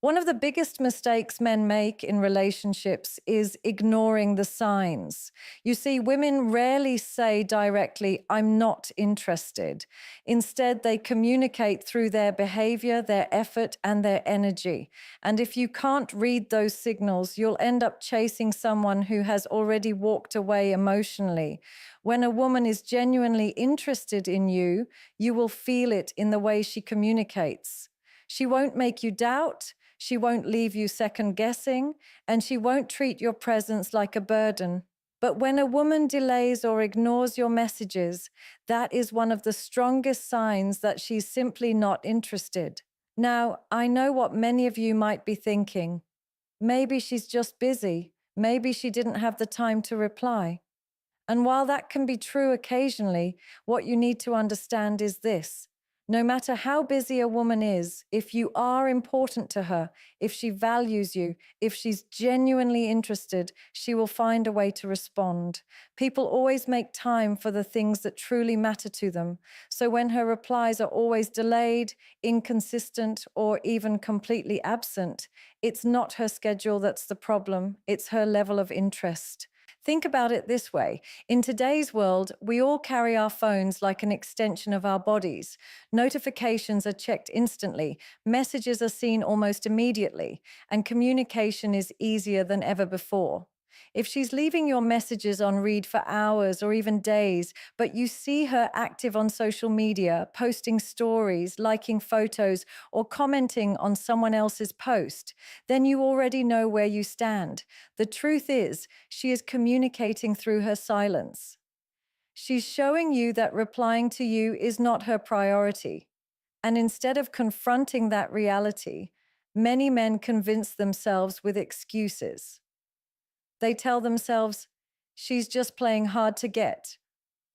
One of the biggest mistakes men make in relationships is ignoring the signs. You see, women rarely say directly, I'm not interested. Instead, they communicate through their behavior, their effort, and their energy. And if you can't read those signals, you'll end up chasing someone who has already walked away emotionally. When a woman is genuinely interested in you, you will feel it in the way she communicates. She won't make you doubt. She won't leave you second guessing, and she won't treat your presence like a burden. But when a woman delays or ignores your messages, that is one of the strongest signs that she's simply not interested. Now, I know what many of you might be thinking. Maybe she's just busy. Maybe she didn't have the time to reply. And while that can be true occasionally, what you need to understand is this. No matter how busy a woman is, if you are important to her, if she values you, if she's genuinely interested, she will find a way to respond. People always make time for the things that truly matter to them. So when her replies are always delayed, inconsistent, or even completely absent, it's not her schedule that's the problem, it's her level of interest. Think about it this way. In today's world, we all carry our phones like an extension of our bodies. Notifications are checked instantly, messages are seen almost immediately, and communication is easier than ever before. If she's leaving your messages on read for hours or even days, but you see her active on social media, posting stories, liking photos, or commenting on someone else's post, then you already know where you stand. The truth is, she is communicating through her silence. She's showing you that replying to you is not her priority. And instead of confronting that reality, many men convince themselves with excuses. They tell themselves, she's just playing hard to get,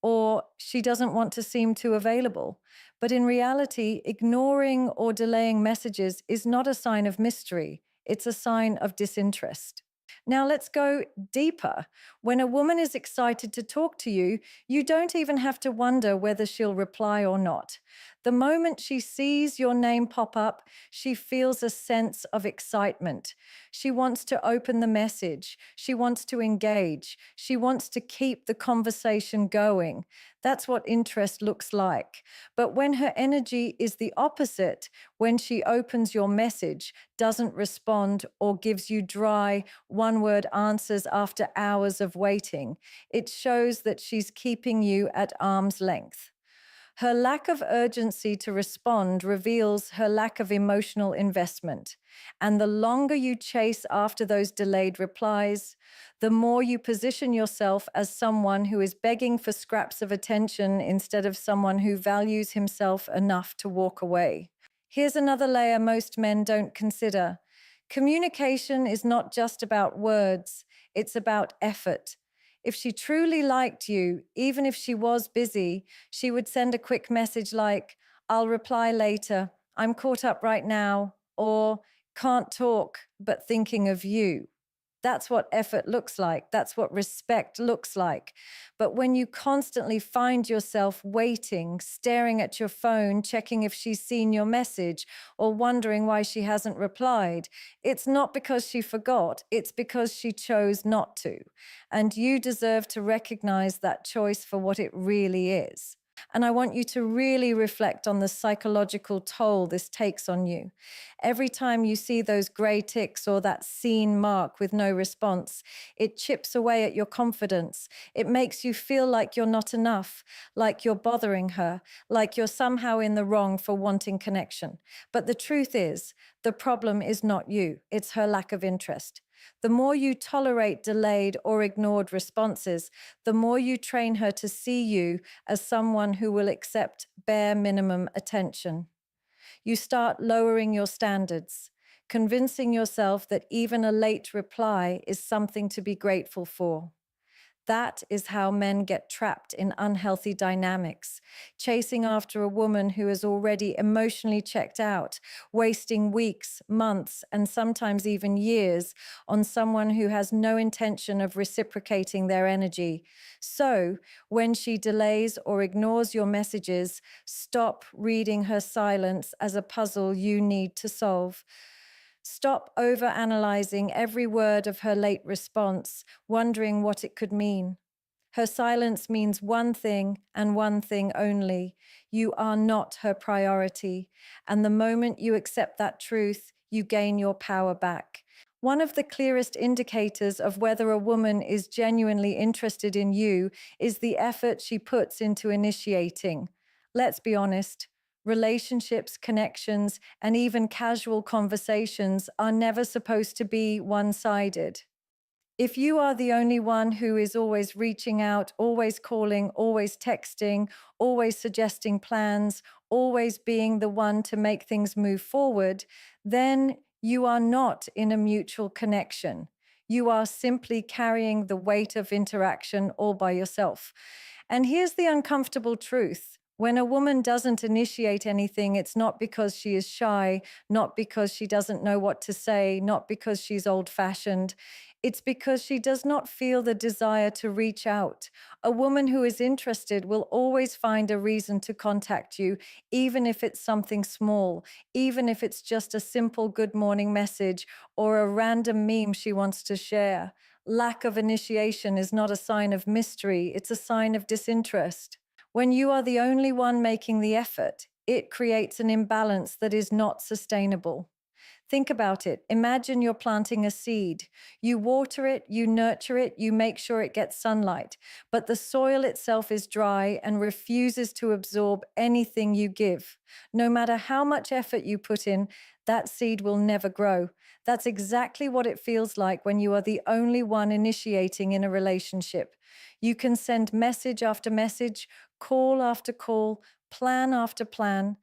or she doesn't want to seem too available. But in reality, ignoring or delaying messages is not a sign of mystery. It's a sign of disinterest. Now let's go deeper. When a woman is excited to talk to you, you don't even have to wonder whether she'll reply or not. The moment she sees your name pop up, she feels a sense of excitement. She wants to open the message. She wants to engage. She wants to keep the conversation going. That's what interest looks like. But when her energy is the opposite, when she opens your message, doesn't respond, or gives you dry, one-word answers after hours of waiting, it shows that she's keeping you at arm's length. Her lack of urgency to respond reveals her lack of emotional investment. And the longer you chase after those delayed replies, the more you position yourself as someone who is begging for scraps of attention instead of someone who values himself enough to walk away. Here's another layer most men don't consider. Communication is not just about words, it's about effort. If she truly liked you, even if she was busy, she would send a quick message like, I'll reply later, I'm caught up right now, or can't talk, but thinking of you. That's what effort looks like. That's what respect looks like. But when you constantly find yourself waiting, staring at your phone, checking if she's seen your message, or wondering why she hasn't replied, it's not because she forgot, it's because she chose not to. And you deserve to recognize that choice for what it really is. And I want you to really reflect on the psychological toll this takes on you. Every time you see those gray ticks or that seen mark with no response, it chips away at your confidence. It makes you feel like you're not enough, like you're bothering her, like you're somehow in the wrong for wanting connection. But the truth is, the problem is not you, it's her lack of interest. The more you tolerate delayed or ignored responses, the more you train her to see you as someone who will accept bare minimum attention. You start lowering your standards, convincing yourself that even a late reply is something to be grateful for. That is how men get trapped in unhealthy dynamics, chasing after a woman who is already emotionally checked out, wasting weeks, months, and sometimes even years on someone who has no intention of reciprocating their energy. So, when she delays or ignores your messages, stop reading her silence as a puzzle you need to solve. Stop overanalyzing every word of her late response, wondering what it could mean. Her silence means one thing and one thing only. You are not her priority. And the moment you accept that truth, you gain your power back. One of the clearest indicators of whether a woman is genuinely interested in you is the effort she puts into initiating. Let's be honest. Relationships, connections, and even casual conversations are never supposed to be one-sided. If you are the only one who is always reaching out, always calling, always texting, always suggesting plans, always being the one to make things move forward, then you are not in a mutual connection. You are simply carrying the weight of interaction all by yourself. And here's the uncomfortable truth. When a woman doesn't initiate anything, it's not because she is shy, not because she doesn't know what to say, not because she's old-fashioned. It's because she does not feel the desire to reach out. A woman who is interested will always find a reason to contact you, even if it's something small, even if it's just a simple good morning message or a random meme she wants to share. Lack of initiation is not a sign of mystery, it's a sign of disinterest. When you are the only one making the effort, it creates an imbalance that is not sustainable. Think about it. Imagine you're planting a seed. You water it, you nurture it, you make sure it gets sunlight, but the soil itself is dry and refuses to absorb anything you give. No matter how much effort you put in, that seed will never grow. That's exactly what it feels like when you are the only one initiating in a relationship. You can send message after message, call after call, plan after plan,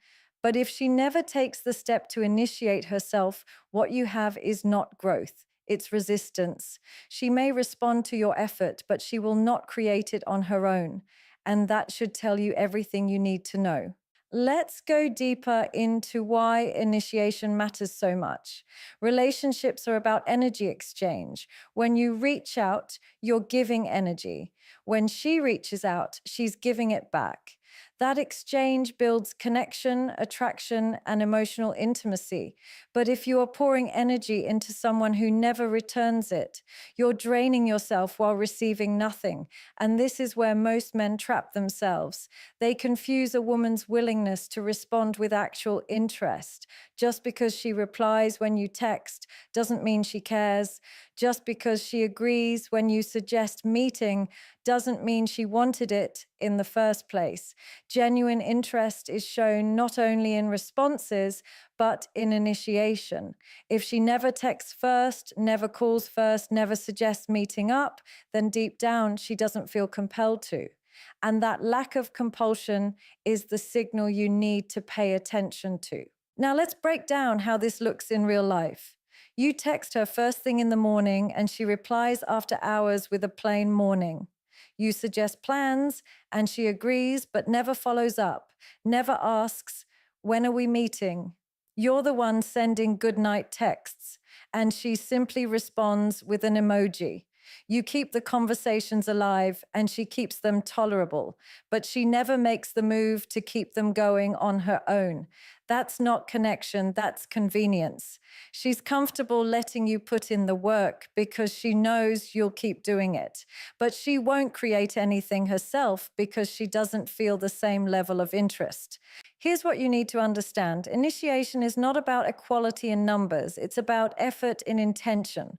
but if she never takes the step to initiate herself, what you have is not growth, it's resistance. She may respond to your effort, but she will not create it on her own. And that should tell you everything you need to know. Let's go deeper into why initiation matters so much. Relationships are about energy exchange. When you reach out, you're giving energy. When she reaches out, she's giving it back. That exchange builds connection, attraction, and emotional intimacy. But if you are pouring energy into someone who never returns it, you're draining yourself while receiving nothing. And this is where most men trap themselves. They confuse a woman's willingness to respond with actual interest. Just because she replies when you text doesn't mean she cares. Just because she agrees when you suggest meeting doesn't mean she wanted it in the first place. Genuine interest is shown not only in responses, but in initiation. If she never texts first, never calls first, never suggests meeting up, then deep down she doesn't feel compelled to. And that lack of compulsion is the signal you need to pay attention to. Now let's break down how this looks in real life. You text her first thing in the morning and she replies after hours with a plain morning. You suggest plans and she agrees but never follows up, never asks, when are we meeting? You're the one sending goodnight texts and she simply responds with an emoji. You keep the conversations alive and she keeps them tolerable, but she never makes the move to keep them going on her own. That's not connection, that's convenience. She's comfortable letting you put in the work because she knows you'll keep doing it, but she won't create anything herself because she doesn't feel the same level of interest. Here's what you need to understand. Initiation is not about equality in numbers, it's about effort in intention.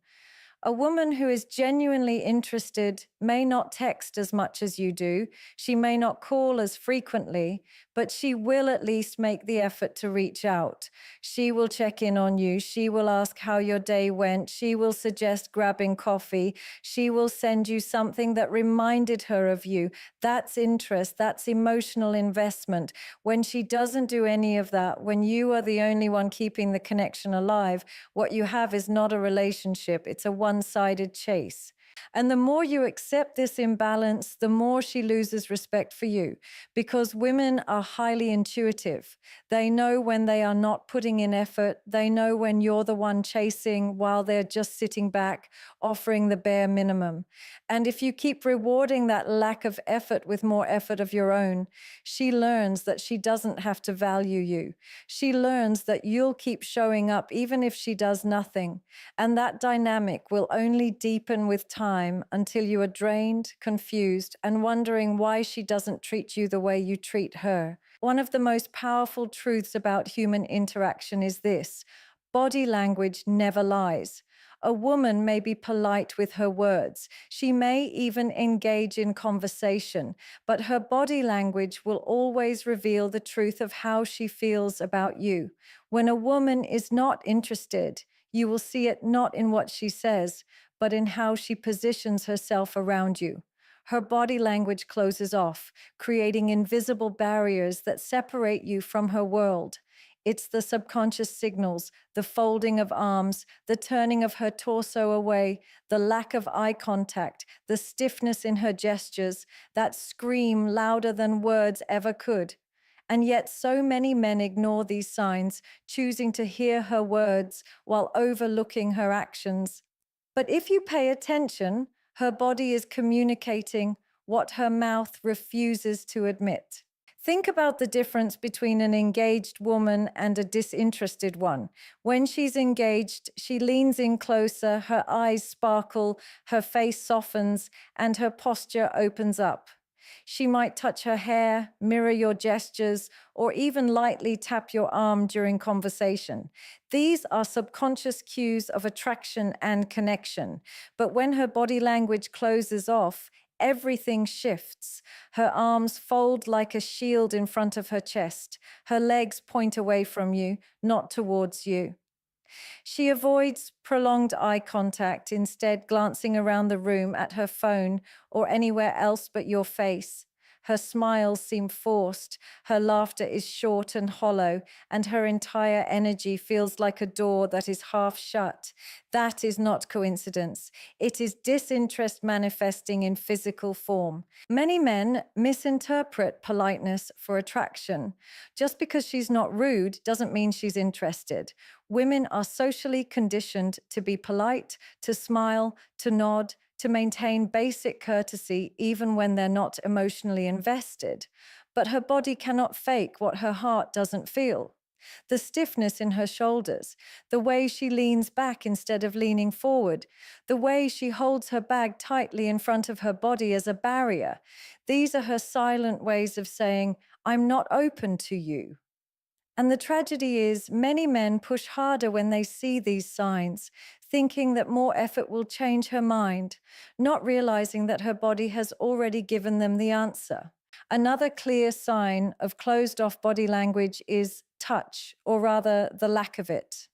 A woman who is genuinely interested may not text as much as you do. She may not call as frequently, but she will at least make the effort to reach out. She will check in on you. She will ask how your day went. She will suggest grabbing coffee. She will send you something that reminded her of you. That's interest. That's emotional investment. When she doesn't do any of that, when you are the only one keeping the connection alive, what you have is not a relationship. It's a one-sided chase. And the more you accept this imbalance, the more she loses respect for you, because women are highly intuitive. They know when they are not putting in effort. They know when you're the one chasing while they're just sitting back, offering the bare minimum. And if you keep rewarding that lack of effort with more effort of your own, she learns that she doesn't have to value you. She learns that you'll keep showing up even if she does nothing. And that dynamic will only deepen with time until you are drained, confused, and wondering why she doesn't treat you the way you treat her. One of the most powerful truths about human interaction is this: body language never lies. A woman may be polite with her words. She may even engage in conversation, but her body language will always reveal the truth of how she feels about you. When a woman is not interested, you will see it not in what she says, but in how she positions herself around you. Her body language closes off, creating invisible barriers that separate you from her world. It's the subconscious signals, the folding of arms, the turning of her torso away, the lack of eye contact, the stiffness in her gestures, that scream louder than words ever could. And yet so many men ignore these signs, choosing to hear her words while overlooking her actions. But if you pay attention, her body is communicating what her mouth refuses to admit. Think about the difference between an engaged woman and a disinterested one. When she's engaged, she leans in closer, her eyes sparkle, her face softens, and her posture opens up. She might touch her hair, mirror your gestures, or even lightly tap your arm during conversation. These are subconscious cues of attraction and connection. But when her body language closes off, everything shifts. Her arms fold like a shield in front of her chest. Her legs point away from you, not towards you. She avoids prolonged eye contact, instead glancing around the room at her phone or anywhere else but your face. Her smiles seem forced, her laughter is short and hollow, and her entire energy feels like a door that is half shut. That is not coincidence. It is disinterest manifesting in physical form. Many men misinterpret politeness for attraction. Just because she's not rude doesn't mean she's interested. Women are socially conditioned to be polite, to smile, to nod, to maintain basic courtesy even when they're not emotionally invested. But her body cannot fake what her heart doesn't feel. The stiffness in her shoulders, the way she leans back instead of leaning forward, the way she holds her bag tightly in front of her body as a barrier. These are her silent ways of saying, "I'm not open to you." And the tragedy is, many men push harder when they see these signs, thinking that more effort will change her mind, not realizing that her body has already given them the answer. Another clear sign of closed off body language is touch, or rather, the lack of it.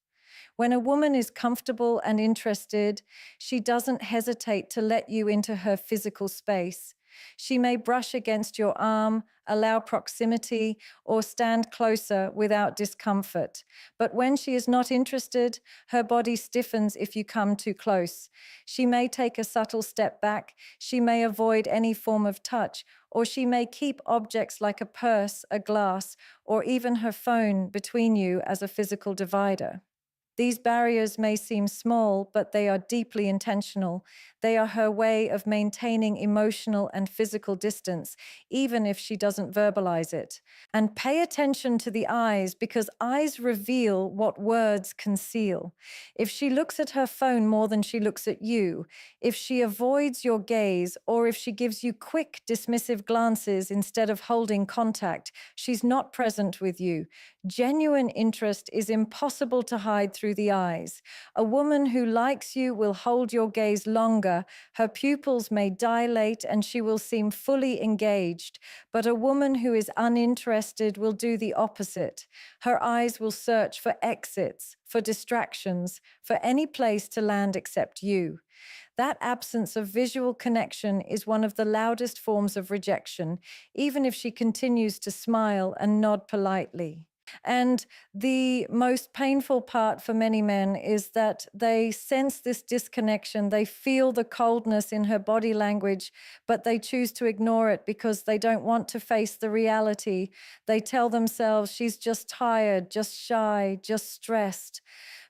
When a woman is comfortable and interested, she doesn't hesitate to let you into her physical space. She may brush against your arm, allow proximity, or stand closer without discomfort. But when she is not interested, her body stiffens if you come too close. She may take a subtle step back, she may avoid any form of touch, or she may keep objects like a purse, a glass, or even her phone between you as a physical divider. These barriers may seem small, but they are deeply intentional. They are her way of maintaining emotional and physical distance, even if she doesn't verbalize it. And pay attention to the eyes, because eyes reveal what words conceal. If she looks at her phone more than she looks at you, if she avoids your gaze, or if she gives you quick, dismissive glances instead of holding contact, she's not present with you. Genuine interest is impossible to hide through the eyes. A woman who likes you will hold your gaze longer. Her pupils may dilate and she will seem fully engaged. But a woman who is uninterested will do the opposite. Her eyes will search for exits, for distractions, for any place to land except you. That absence of visual connection is one of the loudest forms of rejection, even if she continues to smile and nod politely. And the most painful part for many men is that they sense this disconnection. They feel the coldness in her body language, but they choose to ignore it because they don't want to face the reality. They tell themselves she's just tired, just shy, just stressed.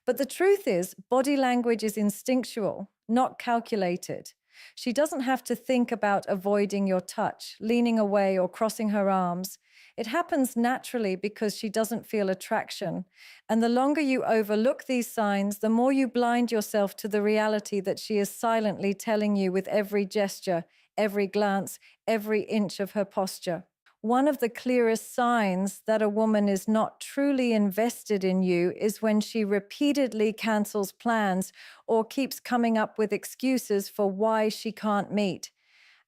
But the truth is, body language is instinctual, not calculated. She doesn't have to think about avoiding your touch, leaning away, or crossing her arms. It happens naturally because she doesn't feel attraction. And the longer you overlook these signs, the more you blind yourself to the reality that she is silently telling you with every gesture, every glance, every inch of her posture. One of the clearest signs that a woman is not truly invested in you is when she repeatedly cancels plans or keeps coming up with excuses for why she can't meet.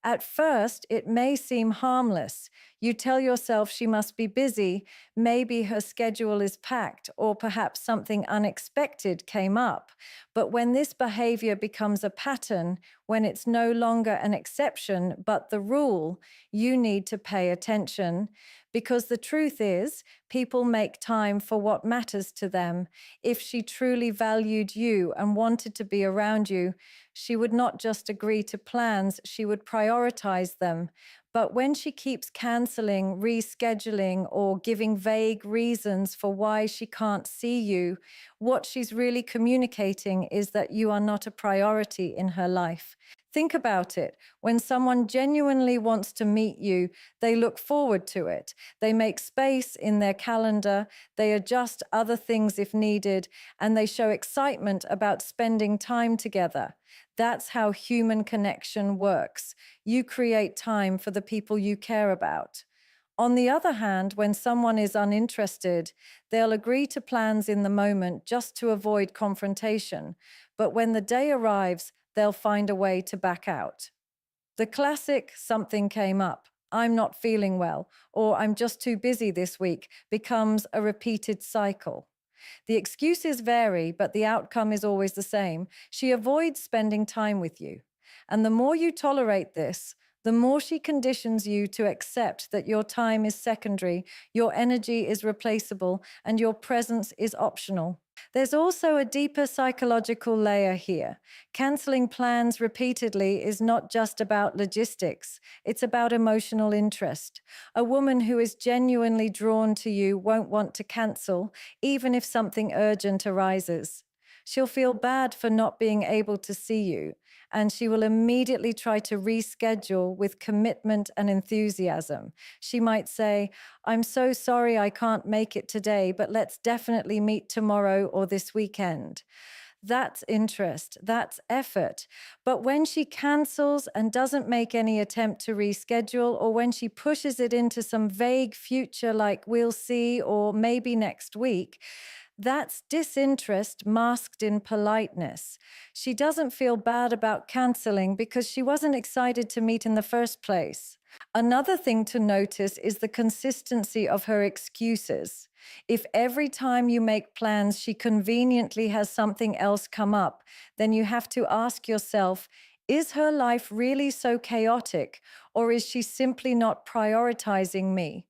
At first, it may seem harmless. You tell yourself she must be busy, maybe her schedule is packed, or perhaps something unexpected came up. But when this behavior becomes a pattern, when it's no longer an exception but the rule, you need to pay attention. Because the truth is, people make time for what matters to them. If she truly valued you and wanted to be around you, she would not just agree to plans, she would prioritize them. But when she keeps canceling, rescheduling, or giving vague reasons for why she can't see you, what she's really communicating is that you are not a priority in her life. Think about it. When someone genuinely wants to meet you, they look forward to it. They make space in their calendar, they adjust other things if needed, and they show excitement about spending time together. That's how human connection works. You create time for the people you care about. On the other hand, when someone is uninterested, they'll agree to plans in the moment just to avoid confrontation. But when the day arrives, they'll find a way to back out. The classic "something came up," "I'm not feeling well," or "I'm just too busy this week" becomes a repeated cycle. The excuses vary, but the outcome is always the same. She avoids spending time with you. And the more you tolerate this, the more she conditions you to accept that your time is secondary, your energy is replaceable, and your presence is optional. There's also a deeper psychological layer here. Canceling plans repeatedly is not just about logistics, it's about emotional interest. A woman who is genuinely drawn to you won't want to cancel, even if something urgent arises. She'll feel bad for not being able to see you, and she will immediately try to reschedule with commitment and enthusiasm. She might say, "I'm so sorry I can't make it today, but let's definitely meet tomorrow or this weekend." That's interest, that's effort. But when she cancels and doesn't make any attempt to reschedule, or when she pushes it into some vague future like "we'll see" or "maybe next week," that's disinterest masked in politeness. She doesn't feel bad about canceling because she wasn't excited to meet in the first place. Another thing to notice is the consistency of her excuses. If every time you make plans she conveniently has something else come up, then you have to ask yourself, is her life really so chaotic, or is she simply not prioritizing me?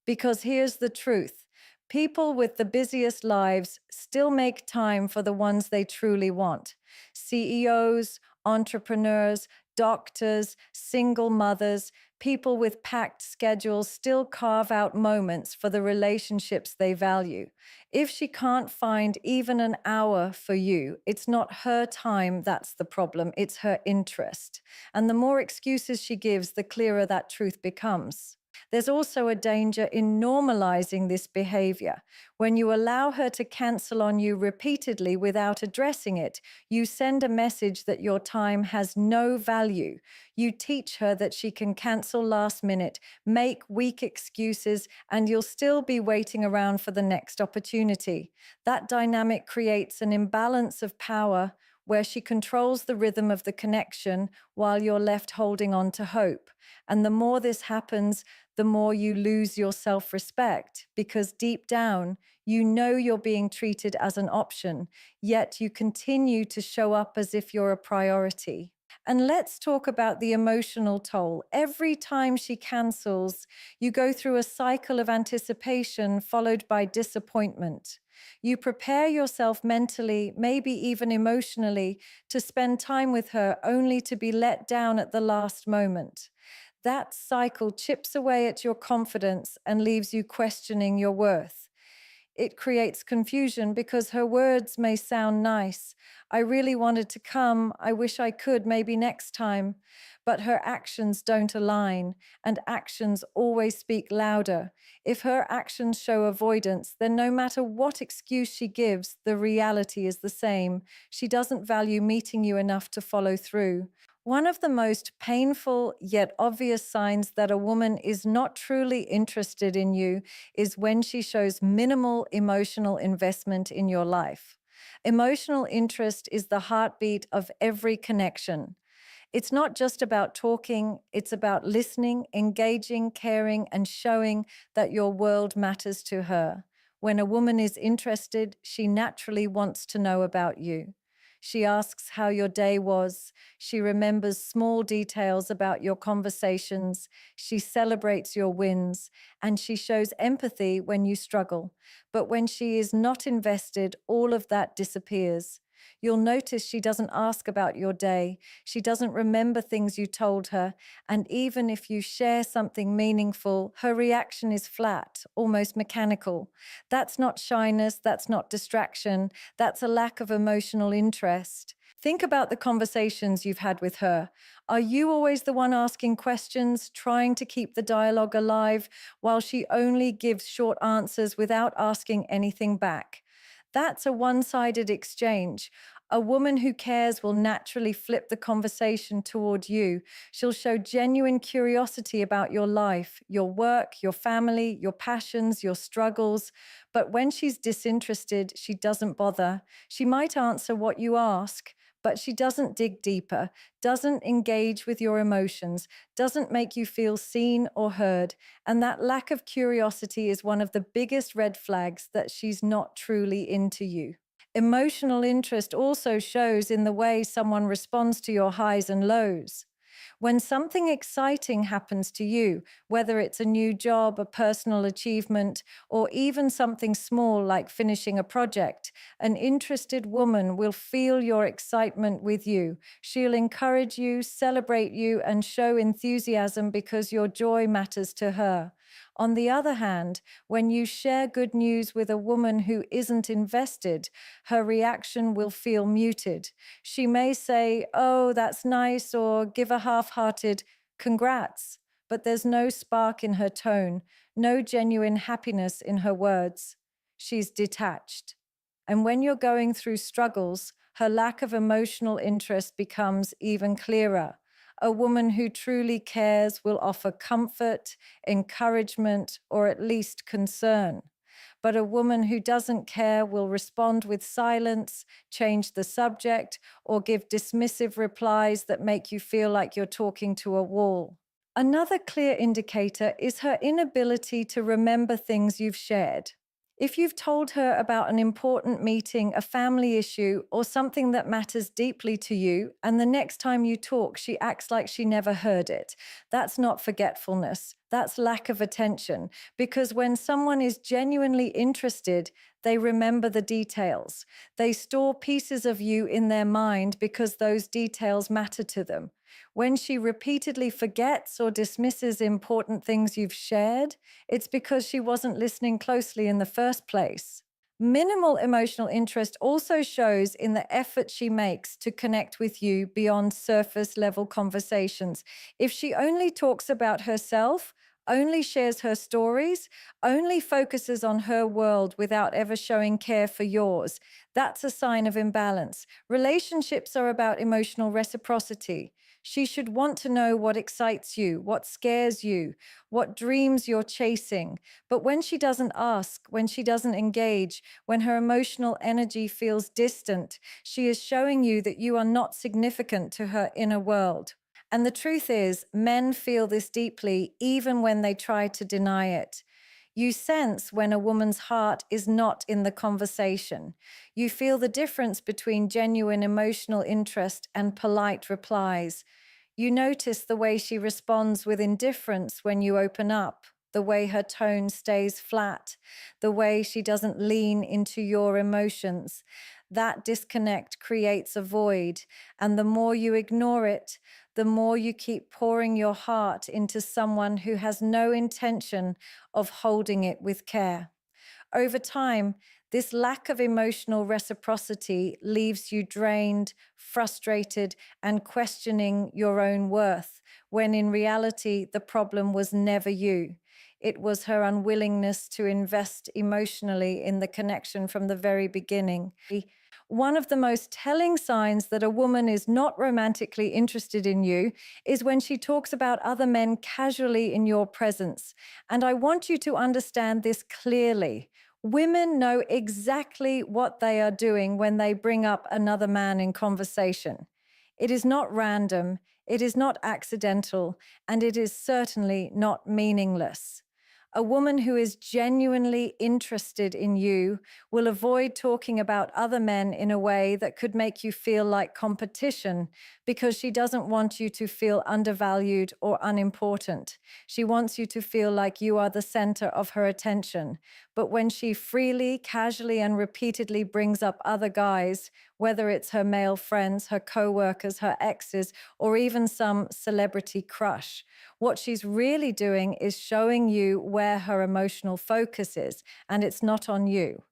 Because here's the truth. People with the busiest lives still make time for the ones they truly want. CEOs, entrepreneurs, doctors, single mothers, people with packed schedules still carve out moments for the relationships they value. If she can't find even an hour for you, it's not her time that's the problem, it's her interest. And the more excuses she gives, the clearer that truth becomes. There's also a danger in normalizing this behavior. When you allow her to cancel on you repeatedly without addressing it, you send a message that your time has no value. You teach her that she can cancel last minute, make weak excuses, and you'll still be waiting around for the next opportunity. That dynamic creates an imbalance of power where she controls the rhythm of the connection while you're left holding on to hope. And the more this happens, the more you lose your self-respect, because deep down, you know you're being treated as an option, yet you continue to show up as if you're a priority. And let's talk about the emotional toll. Every time she cancels, you go through a cycle of anticipation followed by disappointment. You prepare yourself mentally, maybe even emotionally, to spend time with her only to be let down at the last moment. That cycle chips away at your confidence and leaves you questioning your worth. It creates confusion because her words may sound nice. I really wanted to come. I wish I could, maybe next time. But her actions don't align, and actions always speak louder. If her actions show avoidance, then no matter what excuse she gives, the reality is the same. She doesn't value meeting you enough to follow through. One of the most painful yet obvious signs that a woman is not truly interested in you is when she shows minimal emotional investment in your life. Emotional interest is the heartbeat of every connection. It's not just about talking, it's about listening, engaging, caring, and showing that your world matters to her. When a woman is interested, she naturally wants to know about you. She asks how your day was. She remembers small details about your conversations. She celebrates your wins, and she shows empathy when you struggle. But when she is not invested, all of that disappears. You'll notice she doesn't ask about your day. She doesn't remember things you told her. And even if you share something meaningful, her reaction is flat, almost mechanical. That's not shyness. That's not distraction. That's a lack of emotional interest. Think about the conversations you've had with her. Are you always the one asking questions, trying to keep the dialogue alive, while she only gives short answers without asking anything back? That's a one-sided exchange. A woman who cares will naturally flip the conversation toward you. She'll show genuine curiosity about your life, your work, your family, your passions, your struggles. But when she's disinterested, she doesn't bother. She might answer what you ask, but she doesn't dig deeper, doesn't engage with your emotions, doesn't make you feel seen or heard. And that lack of curiosity is one of the biggest red flags that she's not truly into you. Emotional interest also shows in the way someone responds to your highs and lows. When something exciting happens to you, whether it's a new job, a personal achievement, or even something small like finishing a project, an interested woman will feel your excitement with you. She'll encourage you, celebrate you, and show enthusiasm because your joy matters to her. On the other hand, when you share good news with a woman who isn't invested, her reaction will feel muted. She may say, "Oh, that's nice," or give a half-hearted "congrats," but there's no spark in her tone, no genuine happiness in her words. She's detached. And when you're going through struggles, her lack of emotional interest becomes even clearer. A woman who truly cares will offer comfort, encouragement, or at least concern. But a woman who doesn't care will respond with silence, change the subject, or give dismissive replies that make you feel like you're talking to a wall. Another clear indicator is her inability to remember things you've shared. If you've told her about an important meeting, a family issue, or something that matters deeply to you, and the next time you talk, she acts like she never heard it, that's not forgetfulness. That's lack of attention. Because when someone is genuinely interested, they remember the details. They store pieces of you in their mind because those details matter to them. When she repeatedly forgets or dismisses important things you've shared, it's because she wasn't listening closely in the first place. Minimal emotional interest also shows in the effort she makes to connect with you beyond surface level conversations. If she only talks about herself, only shares her stories, only focuses on her world without ever showing care for yours, that's a sign of imbalance. Relationships are about emotional reciprocity. She should want to know what excites you, what scares you, what dreams you're chasing. But when she doesn't ask, when she doesn't engage, when her emotional energy feels distant, she is showing you that you are not significant to her inner world. And the truth is, men feel this deeply even when they try to deny it. You sense when a woman's heart is not in the conversation. You feel the difference between genuine emotional interest and polite replies. You notice the way she responds with indifference when you open up, the way her tone stays flat, the way she doesn't lean into your emotions. That disconnect creates a void, and the more you ignore it, the more you keep pouring your heart into someone who has no intention of holding it with care. Over time, this lack of emotional reciprocity leaves you drained, frustrated, and questioning your own worth, when in reality, the problem was never you. It was her unwillingness to invest emotionally in the connection from the very beginning. One of the most telling signs that a woman is not romantically interested in you is when she talks about other men casually in your presence. And I want you to understand this clearly. Women know exactly what they are doing when they bring up another man in conversation. It is not random, it is not accidental, and it is certainly not meaningless. A woman who is genuinely interested in you will avoid talking about other men in a way that could make you feel like competition, because she doesn't want you to feel undervalued or unimportant. She wants you to feel like you are the center of her attention. But when she freely, casually, and repeatedly brings up other guys, whether it's her male friends, her co-workers, her exes, or even some celebrity crush, what she's really doing is showing you where her emotional focus is, and it's not on you.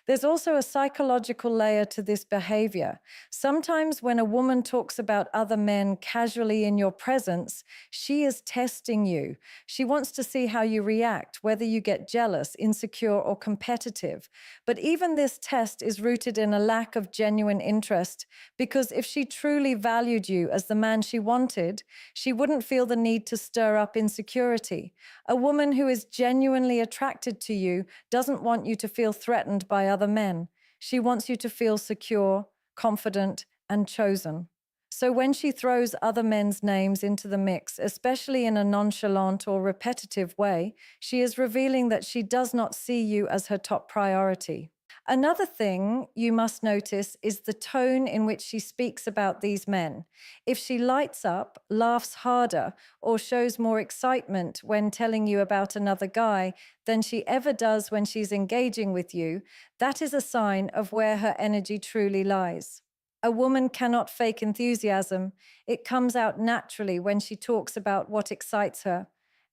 There's also a psychological layer to this behavior. Sometimes when a woman talks about other men casually in your presence, she is testing you. She wants to see how you react, whether you get jealous, insecure, or competitive. But even this test is rooted in a lack of genuine interest, because if she truly valued you as the man she wanted, she wouldn't feel the need to stir up insecurity. A woman who is genuinely attracted to you doesn't want you to feel threatened by other men. She wants you to feel secure, confident, and chosen. So when she throws other men's names into the mix, especially in a nonchalant or repetitive way, she is revealing that she does not see you as her top priority. Another thing you must notice is the tone in which she speaks about these men. If she lights up, laughs harder, or shows more excitement when telling you about another guy than she ever does when she's engaging with you, that is a sign of where her energy truly lies. A woman cannot fake enthusiasm. It comes out naturally when she talks about what excites her.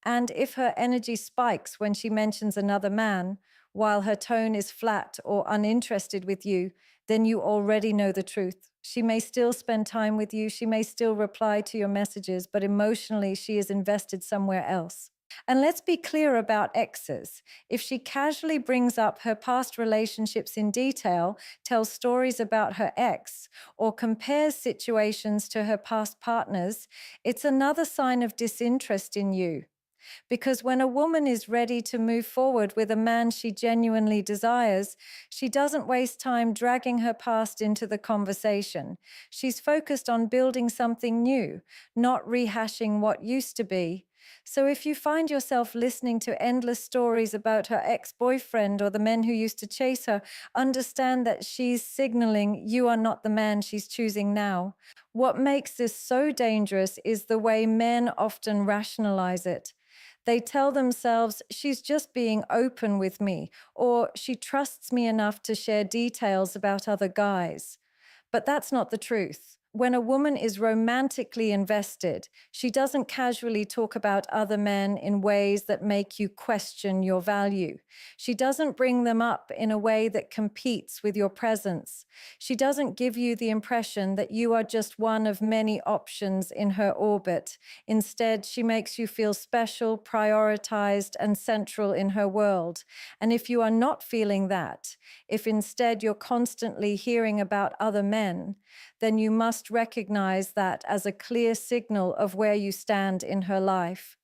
And if her energy spikes when she mentions another man, while her tone is flat or uninterested with you, then you already know the truth. She may still spend time with you, she may still reply to your messages, but emotionally she is invested somewhere else. And let's be clear about exes. If she casually brings up her past relationships in detail, tells stories about her ex, or compares situations to her past partners, it's another sign of disinterest in you. Because when a woman is ready to move forward with a man she genuinely desires, she doesn't waste time dragging her past into the conversation. She's focused on building something new, not rehashing what used to be. So if you find yourself listening to endless stories about her ex-boyfriend or the men who used to chase her, understand that she's signaling you are not the man she's choosing now. What makes this so dangerous is the way men often rationalize it. They tell themselves, she's just being open with me, or she trusts me enough to share details about other guys. But that's not the truth. When a woman is romantically invested, she doesn't casually talk about other men in ways that make you question your value. She doesn't bring them up in a way that competes with your presence. She doesn't give you the impression that you are just one of many options in her orbit. Instead, she makes you feel special, prioritized, and central in her world. And if you are not feeling that, if instead you're constantly hearing about other men, then you must recognize that as a clear signal of where you stand in her life.